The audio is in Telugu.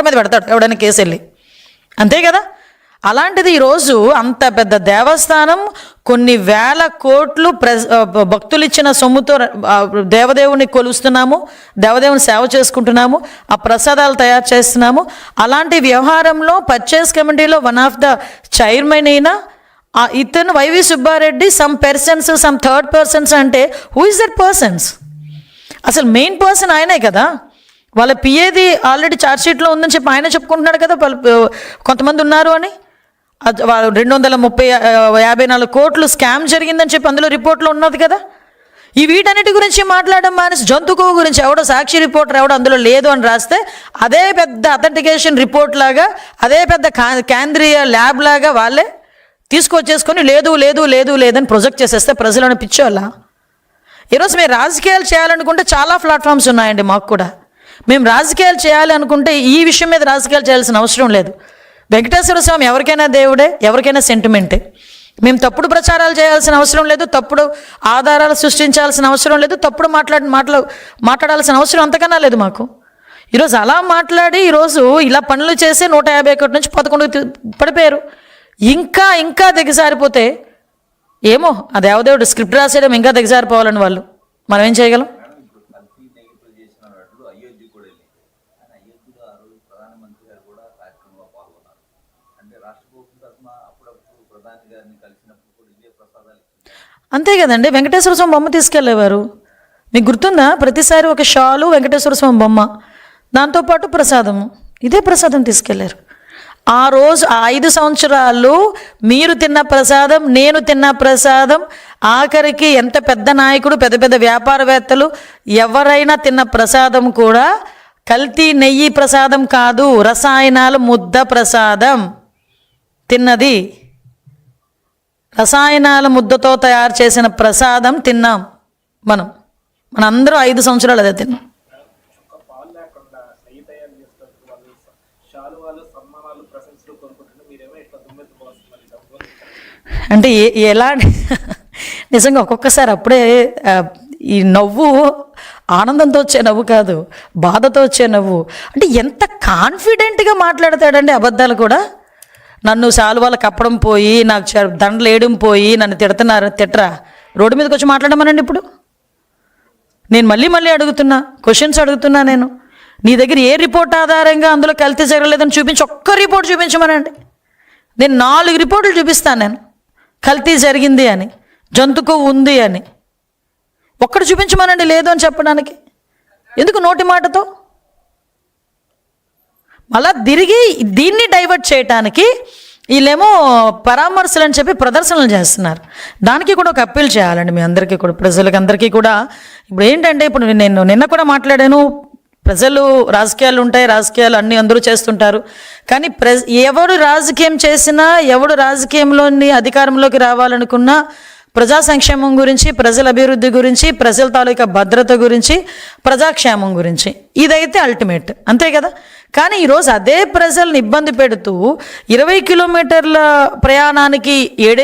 ఎవరి మీద పెడతాడు ఎవడైనా కేసు వెళ్ళి, అంతే కదా. అలాంటిది ఈరోజు అంత పెద్ద దేవస్థానం కొన్ని వేల కోట్లు భక్తులు ఇచ్చిన సొమ్ముతో దేవదేవుని కొలుస్తున్నాము, దేవదేవుని సేవ చేసుకుంటున్నాము, ఆ ప్రసాదాలు తయారు చేస్తున్నాము. అలాంటి వ్యవహారంలో పర్చేస్ కమిటీలో వన్ ఆఫ్ ద చైర్మన్ అయిన ఇతను YV Subba Reddy some persons some third persons అంటే హూ ఇస్ దట్ పర్సన్స్? అసలు మెయిన్ పర్సన్ ఆయనే కదా. వాళ్ళ పిఏది ఆల్రెడీ ఛార్జ్షీట్లో ఉందని చెప్పి ఆయన చెప్పుకుంటున్నాడు కదా కొంతమంది ఉన్నారు అని. 254 కోట్లు స్కామ్ జరిగిందని చెప్పి అందులో రిపోర్ట్లో ఉన్నది కదా. ఈ వీటన్నిటి గురించి మాట్లాడడం మానేసి జంతుకో గురించి ఎవడో సాక్షి రిపోర్టర్ ఎవడో అందులో లేదు అని రాస్తే అదే పెద్ద అథెంటికేషన్ రిపోర్ట్ లాగా, అదే పెద్ద కేంద్రీయ ల్యాబ్ లాగా వాళ్ళే తీసుకొచ్చేసుకొని లేదు లేదు లేదు లేదని ప్రొజెక్ట్ చేసేస్తే ప్రజలను పిచ్చోళ్ళ. ఈరోజు మేము రాజకీయాలు చేయాలనుకుంటే చాలా ప్లాట్ఫామ్స్ ఉన్నాయండి మాకు కూడా. మేము రాజకీయాలు చేయాలి అనుకుంటే ఈ విషయం మీద రాజకీయాలు చేయాల్సిన అవసరం లేదు. వెంకటేశ్వర స్వామి ఎవరికైనా దేవుడే, ఎవరికైనా సెంటిమెంటే. మేము తప్పుడు ప్రచారాలు చేయాల్సిన అవసరం లేదు, తప్పుడు ఆధారాలు సృష్టించాల్సిన అవసరం లేదు, తప్పుడు మాట్లాడాల్సిన అవసరం అంతకన్నా లేదు మాకు. ఈరోజు అలా మాట్లాడి ఈరోజు ఇలా పనులు చేసి 151 నుంచి 11 పడిపోయారు. ఇంకా ఇంకా దిగజారిపోతే ఏమో ఆ దేవదేవుడు స్క్రిప్ట్ రాసేయడం ఇంకా దిగజారిపోవాలని వాళ్ళు మనం ఏం చేయగలం? అంతే కదండి. వెంకటేశ్వర స్వామి బొమ్మ తీసుకెళ్ళేవారు, మీకు గుర్తుందా? ప్రతిసారి ఒక షాలు వెంకటేశ్వర స్వామి బొమ్మ, దాంతోపాటు ప్రసాదము, ఇదే ప్రసాదం తీసుకెళ్లారు. ఆ రోజు 5 సంవత్సరాలు మీరు తిన్న ప్రసాదం, నేను తిన్న ప్రసాదం, ఆఖరికి ఎంత పెద్ద నాయకుడు పెద్ద పెద్ద వ్యాపారవేత్తలు ఎవరైనా తిన్న ప్రసాదం కూడా కల్తీ నెయ్యి ప్రసాదం కాదు, రసాయనాల ముద్ద ప్రసాదం తిన్నది. రసాయనాల ముద్దతో తయారు చేసిన ప్రసాదం తిన్నాం మనందరూ 5 సంవత్సరాలు అదే తిన్నాం. అంటే ఎలా నిజంగా ఒక్కొక్కసారి అప్పుడే ఈ నవ్వు ఆనందంతో వచ్చే నవ్వు కాదు, బాధతో వచ్చే నవ్వు. అంటే ఎంత కాన్ఫిడెంట్గా మాట్లాడతాడండి అబద్ధాలు కూడా. నన్ను శాలువాలు కప్పడం పోయి, నాకు దండలు వేయడం పోయి, నన్ను తిట్టరా, రోడ్డు మీదకి వచ్చి మాట్లాడమనండి. ఇప్పుడు నేను మళ్ళీ అడుగుతున్నా, క్వశ్చన్స్ అడుగుతున్నా. నేను నీ దగ్గర ఏ రిపోర్ట్ ఆధారంగా అందులో కల్తీ జరగలేదని చూపించి ఒక్క రిపోర్ట్ చూపించమనండి. నేను 4 రిపోర్టులు చూపిస్తాను, నేను కల్తీ జరిగింది అని, జంతుకు ఉంది అని. ఒక్కడు చూపించమనండి లేదు అని చెప్పడానికి. ఎందుకు నోటి మాటతో? మళ్ళా తిరిగి దీన్ని డైవర్ట్ చేయటానికి వీళ్ళేమో పరామర్శలు అని చెప్పి ప్రదర్శనలు చేస్తున్నారు. దానికి కూడా ఒక అప్పీల్ చేయాలండి మీ అందరికీ కూడా, ప్రజలకి అందరికీ కూడా. ఇప్పుడు ఏంటంటే, ఇప్పుడు నేను నిన్న కూడా మాట్లాడాను, ప్రజలు రాజకీయాలు ఉంటాయి, రాజకీయాలు అన్నీ అందరూ చేస్తుంటారు. కానీ ఎవడు రాజకీయం చేసినా, ఎవడు రాజకీయంలోని అధికారంలోకి రావాలనుకున్నా ప్రజా సంక్షేమం గురించి, ప్రజల అభివృద్ధి గురించి, ప్రజల తాలూకా భద్రత గురించి, ప్రజాక్షేమం గురించి, ఇదైతే అల్టిమేట్, అంతే కదా. కానీ ఈరోజు అదే ప్రజల్ని ఇబ్బంది పెడుతూ 20 కిలోమీటర్ల ప్రయాణానికి 7